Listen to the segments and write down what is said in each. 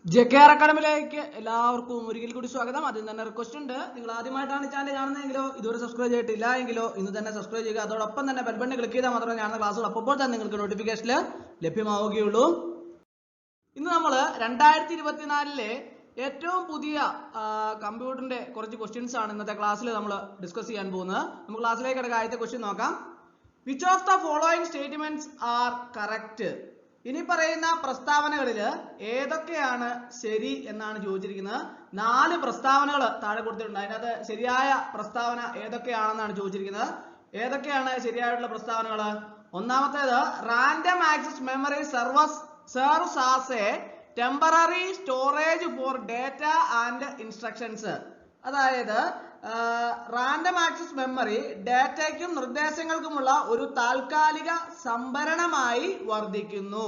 JKR അക്കാഡമിയിലേക്ക് എല്ലാവർക്കും ഒരിക്കൽ കൂടി സ്വാഗതം. അതിൽ തന്നെ റിക്വസ്റ്റ് ഉണ്ട്, നിങ്ങൾ ആദ്യമായിട്ടാണ് ചാനൽ കാണുന്നതെങ്കിലോ ഇതുവരെ സബ്സ്ക്രൈബ് ചെയ്തിട്ടില്ല എങ്കിലോ ഇന്ന് തന്നെ സബ്സ്ക്രൈബ് ചെയ്യുക. അതോടൊപ്പം തന്നെ ബെൽ ബട്ടൺ ക്ലിക്ക് ചെയ്താൽ മാത്രമേ ഞാൻ ക്ലാസ്സുകൾ അപ്പോൾ തന്നെ നിങ്ങൾക്ക് നോട്ടിഫിക്കേഷനിൽ ലഭ്യമാവുകയുള്ളൂ. ഇന്ന് നമ്മൾ 2024 ഏറ്റവും പുതിയ കമ്പ്യൂട്ടറിന്റെ കുറച്ച് ക്വസ്റ്റ്യൻസ് ആണ് ഇന്നത്തെ ക്ലാസ്സിൽ നമ്മൾ ഡിസ്കസ് ചെയ്യാൻ പോകുന്നത്. നമുക്ക് ക്ലാസ്സിലേക്ക് കിടക്കുക. ആദ്യത്തെ ക്വസ്റ്റ്യൻ നോക്കാം. Which of the following statements are correct? ഇനി പറയുന്ന പ്രസ്താവനകളിൽ ഏതൊക്കെയാണ് ശരി എന്നാണ് ചോദിച്ചിരിക്കുന്നത്. 4 പ്രസ്താവനകൾ താഴെ കൊടുത്തിട്ടുണ്ട്. അതിനകത്ത് ശരിയായ പ്രസ്താവന ഏതൊക്കെയാണെന്നാണ് ചോദിച്ചിരിക്കുന്നത്. ഏതൊക്കെയാണ് ശരിയായിട്ടുള്ള പ്രസ്താവനകൾ? ഒന്നാമത്തേത്, random access memory serves as a temporary storage for data and instructions. അതായത് റാൻഡം ആക്സസ് മെമ്മറി ഡാറ്റയ്ക്കും നിർദ്ദേശങ്ങൾക്കുമുള്ള ഒരു താൽക്കാലിക സംഭരണമായി വർദ്ധിക്കുന്നു.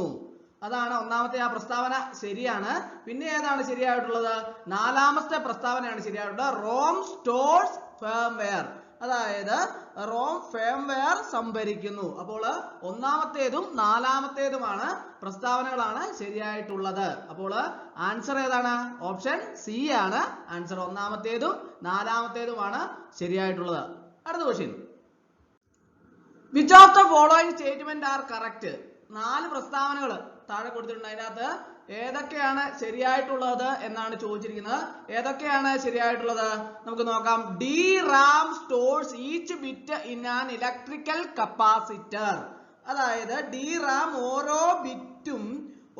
അതാണ് ഒന്നാമത്തെ ആ പ്രസ്താവന ശരിയാണ്. പിന്നെ ഏതാണ് ശരിയായിട്ടുള്ളത്? 4ാമത്തെ പ്രസ്താവനയാണ് ശരിയായിട്ടുള്ളത്. റോം സ്റ്റോർസ് ഫേംവെയർ, അതായത് റോം ഫേംവെയർ സംഭരിക്കുന്നു. അപ്പോൾ ഒന്നാമത്തേതും 4ാമത്തേതുമാണ് പ്രസ്താവനകളാണ് ശരിയായിട്ടുള്ളത്. അപ്പോൾ ആൻസർ ഏതാണ്? ഓപ്ഷൻ സി ആണ് ആൻസർ. ഒന്നാമത്തേതും 4ാമത്തേതുമാണ് ശരിയായിട്ടുള്ളത്. അടുത്ത question, which of the following statement are correct? 4 പ്രസ്താവനകൾ താഴെ കൊടുത്തിട്ടുണ്ട്. അതിനകത്ത് ഏതൊക്കെയാണ് ശരിയായിട്ടുള്ളത് എന്നാണ് ചോദിച്ചിരിക്കുന്നത്. ഏതൊക്കെയാണ് ശരിയായിട്ടുള്ളത് നമുക്ക് നോക്കാം. DRAM stores each bit in an electrical capacitor. അതായത് DRAM ഓരോ ബിറ്റും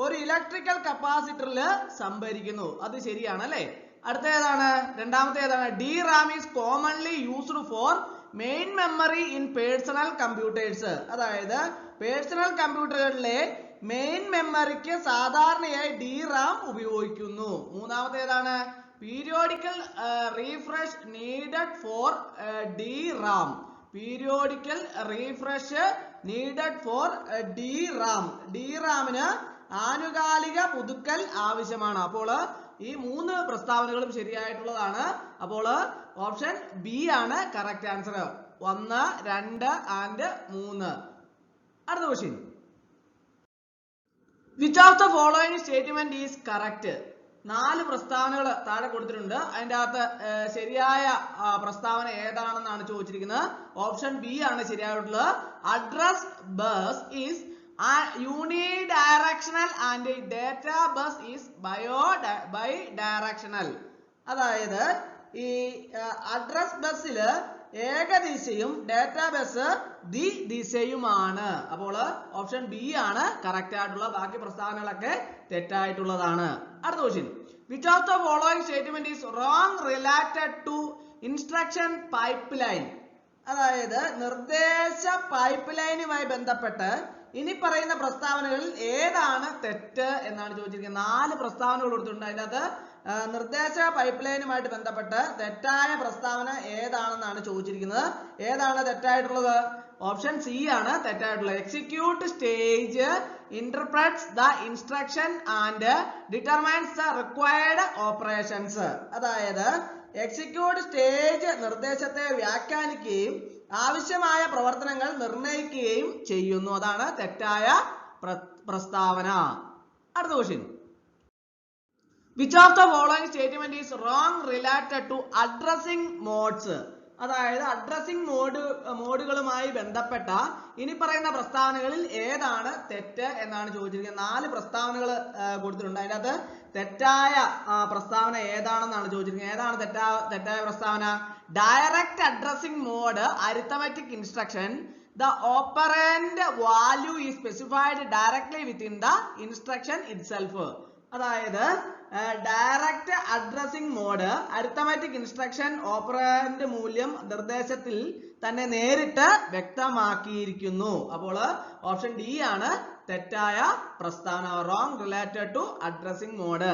ഒരു ഇലക്ട്രിക്കൽ കപ്പാസിറ്ററിൽ സംഭരിക്കുന്നു. അത് ശരിയാണ് അല്ലേ? അടുത്ത ഏതാണ്? രണ്ടാമത്തെ ഏതാണ്? DRAM is commonly used for main memory in personal computers. അതായത് പേഴ്സണൽ കമ്പ്യൂട്ടറുകളിലെ മെയിൻ മെമ്മറിക്ക് സാധാരണയായി DRAM ഉപയോഗിക്കുന്നു. മൂന്നാമത്തെ ഏതാണ്? Periodical refresh needed for DRAM. Periodical refresh needed for DRAM. DRAMന് ആനുകാലിക പുതുക്കൽ ആവശ്യമാണ്. അപ്പോൾ ഈ 3 പ്രസ്താവനകളും ശരിയായിട്ടുള്ളതാണ്. അപ്പോൾ ഓപ്ഷൻ ബി ആണ് കറക്റ്റ് ആൻസർ. 1, 2 ആൻഡ് 3. അടുത്ത question, which of the following statement is correct? 4 പ്രസ്താവനകൾ താഴെ കൊടുത്തിട്ടുണ്ട്. അതിൻ്റെ അകത്ത് ശരിയായ പ്രസ്താവന ഏതാണെന്നാണ് ചോദിച്ചിരിക്കുന്നത്. ഓപ്ഷൻ ബി ആണ് ശരിയായിട്ടുള്ളത്. Address bus is unidirectional and data bus is bidirectional. അതായത് ഈ അഡ്രസ് ബസ്സിൽ ഏകദിശയും ഡാറ്റാ ബസ് ദ്വിദിശയുമാണ്. അപ്പോൾ ഓപ്ഷൻ ബി ആണ് കറക്റ്റ് ആയിട്ടുള്ള. ബാക്കി പ്രസ്താവനകളൊക്കെ തെറ്റായിട്ടുള്ളതാണ്. അടുത്ത question, which of the following statement is wrong related to instruction pipeline? അതായത് നിർദ്ദേശ പൈപ്പ് ലൈനുമായി ബന്ധപ്പെട്ട് ഇനി പറയുന്ന പ്രസ്താവനകളിൽ ഏതാണ് തെറ്റ് എന്നാണ് ചോദിച്ചിരിക്കുന്നത്. 4 പ്രസ്താവനകൾ കൊടുത്തിട്ടുണ്ട്. അതിനകത്ത് നിർദ്ദേശ പൈപ്പ് ലൈനുമായിട്ട് ബന്ധപ്പെട്ട് തെറ്റായ പ്രസ്താവന ഏതാണെന്നാണ് ചോദിച്ചിരിക്കുന്നത്. ഏതാണ് തെറ്റായിട്ടുള്ളത്? ഓപ്ഷൻ സി ആണ് തെറ്റായിട്ടുള്ളത്. Execute stage interprets the instruction and determines the required operations. അതായത് എക്സിക്യൂട്ട് സ്റ്റേജ് നിർദ്ദേശത്തെ വ്യാഖ്യാനിക്കുകയും ആവശ്യമായ പ്രവർത്തനങ്ങൾ നിർണ്ണയിക്കുകയും ചെയ്യുന്നു. അതാണ് തെറ്റായ പ്രസ്താവന. അടുത്ത question, which of the following statement is wrong related to addressing modes? അതായത് അഡ്രസ്സിംഗ് മോഡുകളുമായി ബന്ധപ്പെട്ട ഇനി പറയുന്ന പ്രസ്താവനകളിൽ ഏതാണ് തെറ്റ് എന്നാണ് ചോദിച്ചിരിക്കുന്നത്. 4 പ്രസ്താവനകൾ കൊടുത്തിട്ടുണ്ട്. അതിനകത്ത് തെറ്റായ പ്രസ്താവന ഏതാണെന്നാണ് ചോദിച്ചിരിക്കുന്നത്. ഏതാണ് തെറ്റായ പ്രസ്താവന? Direct addressing mode arithmetic instruction, the operand value is specified directly within the instruction itself. അതായത് direct addressing mode arithmetic instruction operand മൂല്യം നിർദ്ദേശത്തിൽ തന്നെ നേരിട്ട് വ്യക്തമാക്കിയിരിക്കുന്നു. അപ്പോൾ ഓപ്ഷൻ ഡി ആണ് തെറ്റായ പ്രസ്താവന. Wrong related to addressing mode.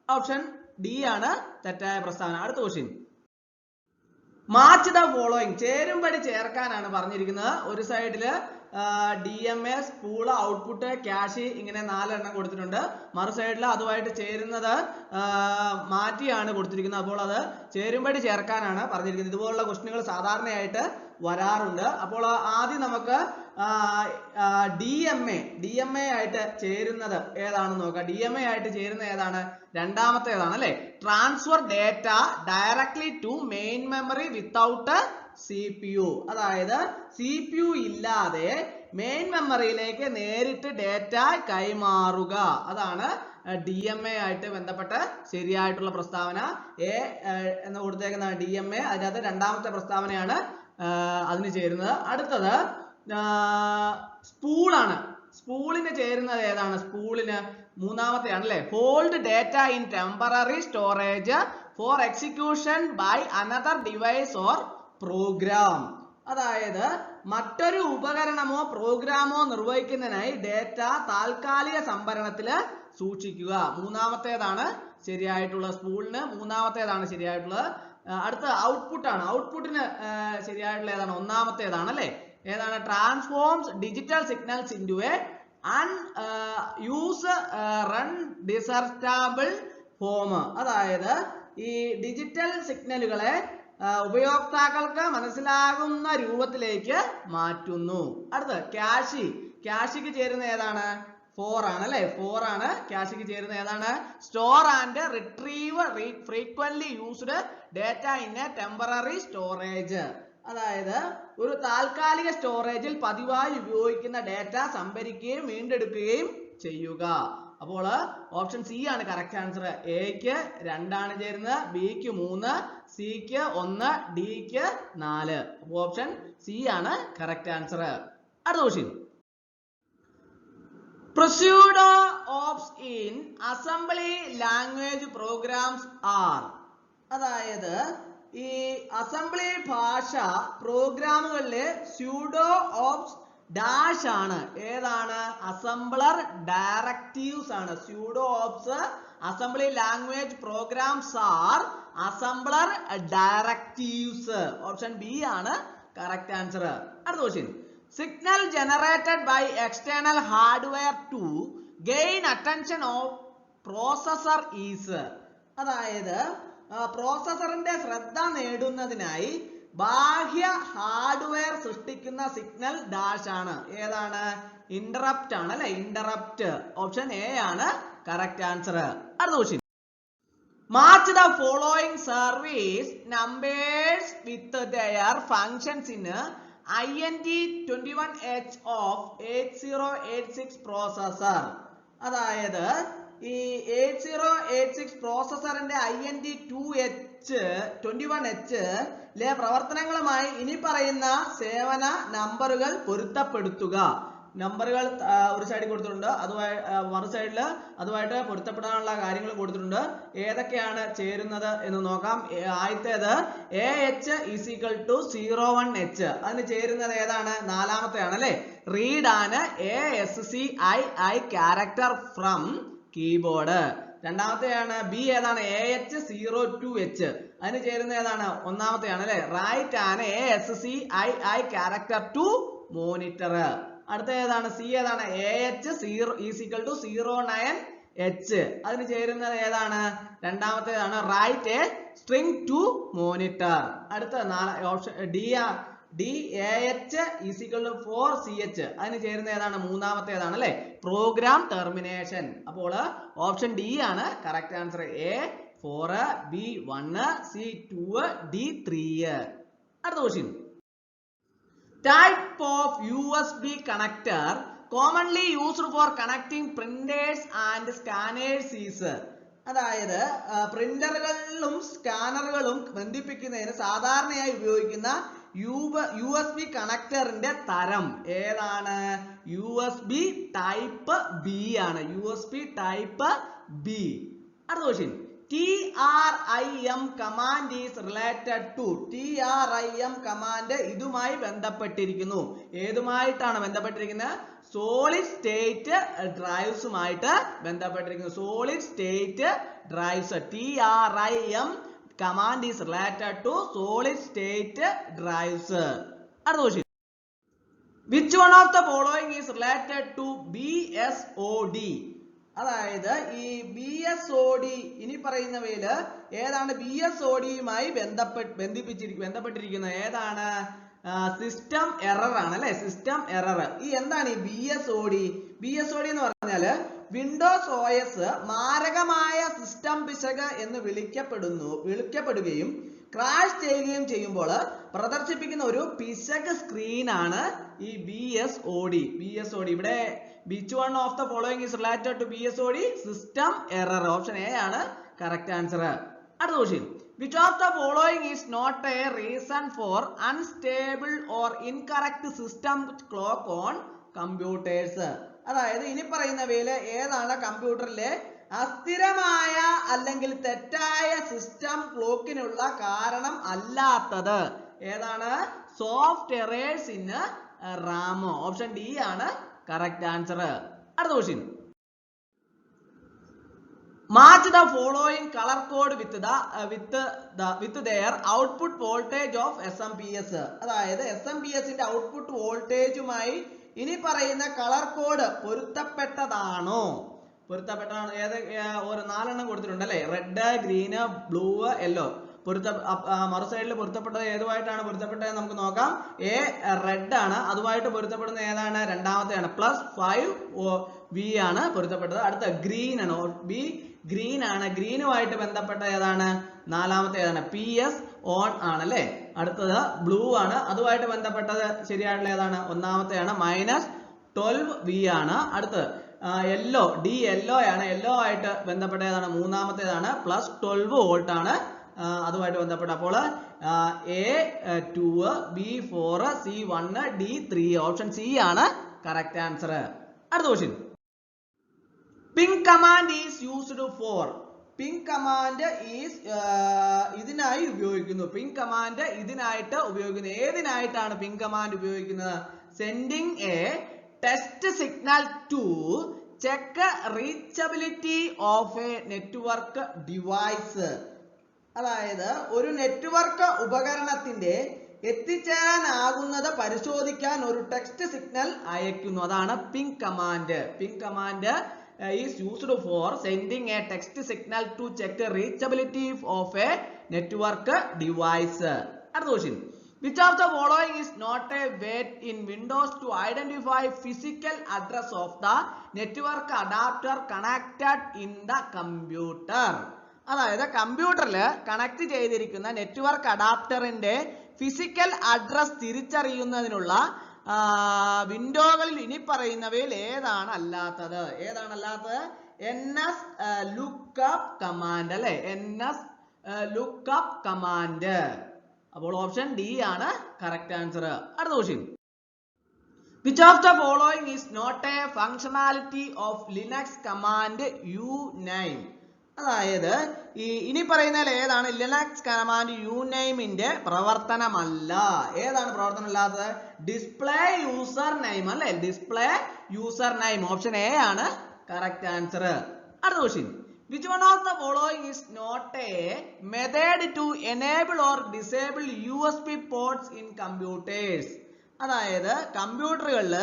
Option D ആണ് തെറ്റായ പ്രസ്താവന. അടുത്ത ക്വസ്റ്റ്യൻ, മാച്ച് ദ ഫോളോയിങ്. ചേരുംപടി ചേർക്കാനാണ് പറഞ്ഞിരിക്കുന്നത്. ഒരു സൈഡില് DMA, സ്പൂള്, ഔട്ട്പുട്ട്, ക്യാഷ് ഇങ്ങനെ 4 എണ്ണം കൊടുത്തിട്ടുണ്ട്. മറു സൈഡിൽ അതുമായിട്ട് ചേരുന്നത് മാറ്റിയാണ് കൊടുത്തിരിക്കുന്നത്. അപ്പോൾ അത് ചേരുമ്പടി ചേർക്കാനാണ് പറഞ്ഞിരിക്കുന്നത്. ഇതുപോലുള്ള ക്വസ്റ്റ്യനുകൾ സാധാരണയായിട്ട് വരാറുണ്ട്. അപ്പോൾ ആദ്യം നമുക്ക് DMA ആയിട്ട് ചേരുന്നത് ഏതാണെന്ന് നോക്കാം. DMA ആയിട്ട് ചേരുന്ന ഏതാണ്? രണ്ടാമത്തേതാണ് അല്ലെ. Transfer data directly to main memory without CPU. അതായത് CPU ഇല്ലാതെ മെയിൻ മെമ്മറിയിലേക്ക് നേരിട്ട് ഡേറ്റ കൈമാറുക. അതാണ് DMA ആയിട്ട് ബന്ധപ്പെട്ട ശരിയായിട്ടുള്ള പ്രസ്താവന. എന്ന് കൊടുത്തേക്കുന്ന DMA, അതിനകത്ത് രണ്ടാമത്തെ പ്രസ്താവനയാണ് അതിന് ചേരുന്നത്. അടുത്തത് സ്പൂളാണ്. സ്പൂളിന് ചേരുന്നത് ഏതാണ്? സ്പൂളിന് മൂന്നാമത്തെയാണ് അല്ലെ. Hold data in temporary storage for execution by another device or program. അതായത് മറ്റൊരു ഉപകരണമോ പ്രോഗ്രാമോ നിർവഹിക്കുന്നതിനായി ഡേറ്റ താൽക്കാലിക സംഭരണത്തിൽ സൂക്ഷിക്കുക. മൂന്നാമത്തേതാണ് ശരിയായിട്ടുള്ള. സ്പൂളിന് മൂന്നാമത്തേതാണ് ശരിയായിട്ടുള്ളത്. അടുത്ത ഔട്ട്പുട്ട് ആണ്. ഔട്ട്പുട്ടിന് ശരിയായിട്ടുള്ള ഏതാണ്? ഒന്നാമത്തേതാണ് അല്ലെ. ഏതാണ്? Transforms digital signals into a user understandable form. അതായത് ഈ ഡിജിറ്റൽ സിഗ്നലുകളെ ഉപയോക്താക്കൾക്ക് മനസ്സിലാകുന്ന രൂപത്തിലേക്ക് മാറ്റുന്നു. അടുത്ത ക്യാഷ്. ക്യാഷിക്ക് ചേരുന്ന ഏതാണ്? 4 ആണ് അല്ലെ. 4 ആണ് ക്യാഷിക്ക് ചേരുന്ന ഏതാണ്? Store and retrieve frequently used data in A temporary storage. അതായത് ഒരു താൽക്കാലിക സ്റ്റോറേജിൽ പതിവായി ഉപയോഗിക്കുന്ന ഡേറ്റ സംഭരിക്കുകയും വീണ്ടെടുക്കുകയും ചെയ്യുക. അപ്പോൾ ഓപ്ഷൻ സി ആണ് കറക്റ്റ് ആൻസർ. എക്ക് 2 ആണ് ചേരുന്നത്, ബിക്ക് 3, സിക്ക് 1, ഡിക്ക് 4. ഓപ്ഷൻ സി ആണ് കറക്റ്റ് ആൻസർ. അടുത്ത question. Pseudo ops in assembly language programs are. അതായത് ഈ അസംബ്ലി ഭാഷ പ്രോഗ്രാമുകളിലെ സ്യൂഡോ ഓപ്സ് ഡാഷ് ആണ്. ഏതാണ്? അസംബ്ലർ ഡയറക്റ്റീവ്സ് ആണ്. Pseudo ops assembly language programs are assembler directives. Option B ആണ് കറക്റ്റ് ആൻസർ. അടുത്ത question. Signal generated by external hardware to gain attention of processor is. അതായത് പ്രോസസറിന്റെ ശ്രദ്ധ നേടുന്നതിനായി ബാഹ്യ ഹാർഡ്വെയർ സൃഷ്ടിക്കുന്ന സിഗ്നൽ ഡാഷ് ആണ്. ഏതാണ്? ഇന്ററപ്റ്റ് ആണ് അല്ലെ. ഇന്ററപ്റ്റ്. ഓപ്ഷൻ എ ആണ് കറക്റ്റ് ആൻസർ. അടുത്ത question. Match the following service numbers with their functions in INT21H of 8086 processor. അതായത് ഈ 8086 പ്രോസസറിന്റെ INT21H ലെ പ്രവർത്തനങ്ങളുമായി ഇനി പറയുന്ന സേവന നമ്പറുകൾ പൊരുത്തപ്പെടുത്തുക. നമ്പറുകൾ ഒരു സൈഡിൽ കൊടുത്തിട്ടുണ്ട്, അതുമായി മറു സൈഡിൽ അതുമായിട്ട് പൊരുത്തപ്പെടാനുള്ള കാര്യങ്ങൾ കൊടുത്തിട്ടുണ്ട്. ഏതൊക്കെയാണ് ചേരുന്നത് എന്ന് നോക്കാം. ആദ്യത്തേത് AH is equal to 01H. അതിന് ചേരുന്നത് ഏതാണ്? നാലാമത്തെയാണ് അല്ലെ. റീഡ് ആണ് ASCII ക്യാരക്ടർ ഫ്രം കീബോർഡ്. രണ്ടാമത്തെയാണ് ബി. ഏതാണ്? AH02H. അതിന് ചേരുന്ന ഏതാണ്? ഒന്നാമത്തെയാണ് അല്ലെ. റൈറ്റ് ആണ് ASCII ക്യാരക്ടർ ടു മോണിറ്റർ. അടുത്ത ഏതാണ്? സി. ഏതാണ്? AH0 is equal to 09H. അതിന് ചേരുന്നത് ഏതാണ്? രണ്ടാമത്തേതാണ് write a string to monitor. അടുത്ത option D. AH is equal to 4CH. അതിന് ചേരുന്ന ഏതാണ്? മൂന്നാമത്തേതാണ് അല്ലെ. Program termination. അപ്പോൾ ഓപ്ഷൻ ഡി ആണ് correct answer. A4, B1, C2, D3. അടുത്ത question. Type of USB connector commonly used for connecting printers and scanners is. അതായത് പ്രിന്ററുകളിലും സ്കാനറുകളും ബന്ധിപ്പിക്കുന്നതിന് സാധാരണയായി ഉപയോഗിക്കുന്ന USB കണക്ടറിന്റെ തരം ഏതാണ്? USB ടൈപ്പ് ബി ആണ്. USB type B. അടുത്ത question. TRIM command is related to. TRIM command ഇതുമായി ബന്ധപ്പെട്ടിരിക്കുന്നു. ഏതുമായിട്ടാണ് ബന്ധപ്പെട്ടിരിക്കുന്നത്? സോളിഡ് സ്റ്റേറ്റ് ഡ്രൈവ്സുമായിട്ട് ബന്ധപ്പെട്ടിരിക്കുന്നു. Solid state drives. TRIM command is related to solid state drives. അടുത്ത question. Which one of the following is related to BSOD? അതായത് ഈ BSOD ഇനി പറയുന്നവയില് ഏതാണ് BSODയുമായി ബന്ധപ്പെട്ടിരിക്കുന്നത്? ഏതാണ്? സിസ്റ്റം എറർ ആണ് അല്ലെ, സിസ്റ്റം എറർ. ഈ എന്താണ് ഈ BSOD എന്ന് പറഞ്ഞാല് വിൻഡോസ് OS മാരകമായ സിസ്റ്റം പിശക് എന്ന് വിളിക്കപ്പെടുകയും ക്രാഷ് ചെയ്യുകയും ചെയ്യുമ്പോൾ പ്രദർശിപ്പിക്കുന്ന ഒരു പിശക് സ്ക്രീൻ ആണ് ഈ BSOD. ഇവിടെ which one of the following is related to BSOD? System error. Option A ആണ് കറക്റ്റ് ആൻസർ. അടുത്ത question, which of the following is not a reason for unstable or incorrect system clock on computers? അതായത് ഇനി പറയുന്നവയില് ഏതാണ് കമ്പ്യൂട്ടറിലെ അസ്ഥിരമായ അല്ലെങ്കിൽ തെറ്റായ system ക്ലോക്കിനുള്ള കാരണം അല്ലാത്തത്? ഏതാണ്? Soft errors in Ram. Option D ആണ് കറക്റ്റ് ആൻസർ. അടുത്ത question, match the following color code with their output voltage of SMPS. അതായത് SMPS ന്റെ ഔട്ട്പുട്ട് വോൾട്ടേജുമായി ഇനി പറയുന്ന കളർ കോഡ് പൊരുത്തപ്പെട്ടതാണോ? ഏത്? ഒരു 4 എണ്ണം കൊടുത്തിട്ടുണ്ട് അല്ലെ. Red, green, blue, yellow. മറു സൈഡിൽ പൊരുത്തപ്പെട്ടത് ഏതുമായിട്ടാണ് പൊരുത്തപ്പെട്ടത് നമുക്ക് നോക്കാം. എ റെഡ് ആണ്, അതുമായിട്ട് പൊരുത്തപ്പെടുന്ന ഏതാണ്? രണ്ടാമത്തെയാണ്. +5V ആണ് പൊരുത്തപ്പെട്ടത്. അടുത്ത ഗ്രീൻ ആണ്, ബി ഗ്രീൻ ആണ്. ഗ്രീനുമായിട്ട് ബന്ധപ്പെട്ട ഏതാണ്? നാലാമത്തെ ഏതാണ്? PS ഓൺ ആണ് അല്ലെ. അടുത്തത് ബ്ലൂ ആണ്, അതുമായിട്ട് ബന്ധപ്പെട്ടത് ശരിയായിട്ടുള്ള ഏതാണ്? ഒന്നാമത്തെയാണ്. -12V ആണ്. അടുത്ത് യെല്ലോ, ഡി യെല്ലോ ആണ്. യെല്ലോ ആയിട്ട് ബന്ധപ്പെട്ട ഏതാണ്? മൂന്നാമത്തേതാണ്. +12 വോൾട്ട് ആണ് അതുമായിട്ട് ബന്ധപ്പെട്ട. അപ്പോൾ A2, B4, C1, D3. Option C ആണ് കറക്റ്റ് ആൻസർ. അടുത്ത question, ping command is used for? ping command is ഇതിനായി ഉപയോഗിക്കുന്നു. ping command ഇതിനായിട്ട് ഉപയോഗിക്കുന്നു. ഏതിനായിട്ടാണ് ping command ഉപയോഗിക്കുന്നത്? sending a test signal to check reachability of a network device. അതായത് ഒരു network ഉപകരണത്തിന്റെ എത്തിച്ചേരാനാകുന്നത് പരിശോധിക്കാൻ ഒരു ടെക്സ്റ്റ് സിഗ്നൽ അയക്കുന്നു. അതാണ് ping command. ping command is used for sending a text signal to check the reachability of a network device. Another question, which of the following is not a way in Windows to identify physical address of the network adapter connected in the computer? അതായത് കമ്പ്യൂട്ടറിൽ connect ചെയ്തിരിക്കുന്ന network അഡാപ്റ്ററിന്റെ physical address തിരിച്ചറിയുന്നതിനുള്ള വിൻഡോകളിൽ ഇനി പറയുന്നവയിൽ ഏതാണ് അല്ലാത്തത്? NS lookup command അല്ലെ. NS lookup command. അപ്പോൾ ഓപ്ഷൻ ഡി ആണ് കറക്റ്റ് ആൻസർ. അടുത്ത question, which of the following is not a functionality of Linux command uname? അതായത് ഇനി പറയുന്നതിൽ ഏതാണ് ലിനക്സ് കമാൻഡ് uname-ന്റെ പ്രവർത്തനമല്ല? ഏതാണ് പ്രവർത്തനമില്ലാത്തത്? ഡിസ്പ്ലേ യൂസർ നെയിം അല്ലെ. Display user name. Option A ആണ് കറക്റ്റ് ആൻസർ. അടുത്ത question, which one of the following is not a method to enable or disable USB ports in computers? അതായത് കമ്പ്യൂട്ടറുകളിൽ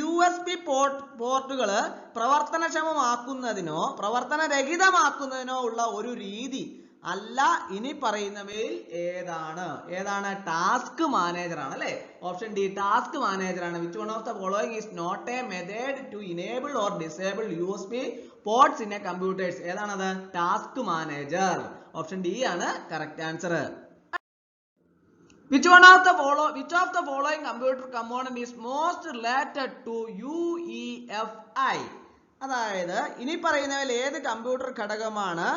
USB പോർട്ടുകൾ പ്രവർത്തനക്ഷമമാക്കുന്നതിനോ പ്രവർത്തനരഹിതമാക്കുന്നതിനോ ഉള്ള ഒരു രീതി അല്ല ഇനി പറയുന്നവയിൽ ഏതാണ്? ടാസ്ക് മാനേജർ ആണ് അല്ലെ. ഓപ്ഷൻ ഡി ടാസ്ക് മാനേജർ ആണ്. which one of the following is not a method to enable or disable USB ports in a computers? ഏതാണത്? Task manager. ഓപ്ഷൻ ഡി ആണ് correct answer. which of the following computer component is most related to UEFI? അതായത് ഇനി പറയുന്നതിൽ ഏത് computer ഘടകമാണ്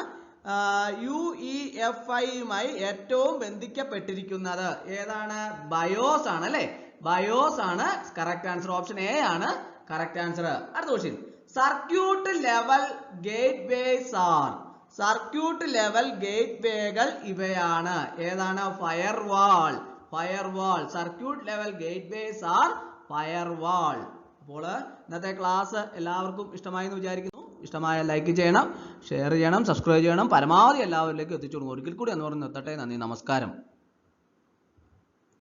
UEFI-യുമായി ഏറ്റവും ബന്ധിക്കപ്പെട്ടിരിക്കുന്നത്? ഏതാണ്? BIOS ആണ് അല്ലെ. ബയോസ് ആണ് കറക്റ്റ് ആൻസർ. ഓപ്ഷൻ എ ആണ് കറക്റ്റ് ആൻസർ. അടുത്ത question, circuit level gateways are? Circuit level ഗേറ്റ്വേകൾ ഇവയാണ്. ഏതാണ്? Firewall. Circuit level gateways are firewall. അപ്പോൾ ഇന്നത്തെ ക്ലാസ് എല്ലാവർക്കും ഇഷ്ടമായി എന്ന് വിചാരിക്കുന്നു. ഇഷ്ടമായ ലൈക്ക് ചെയ്യണം, ഷെയർ ചെയ്യണം, സബ്സ്ക്രൈബ് ചെയ്യണം, പരമാവധി എല്ലാവരിലേക്കും എത്തിച്ചു കൊടുക്കും. ഒരിക്കൽ കൂടി എന്ന് പറഞ്ഞ് നിർത്തട്ടെ. നന്ദി, നമസ്കാരം.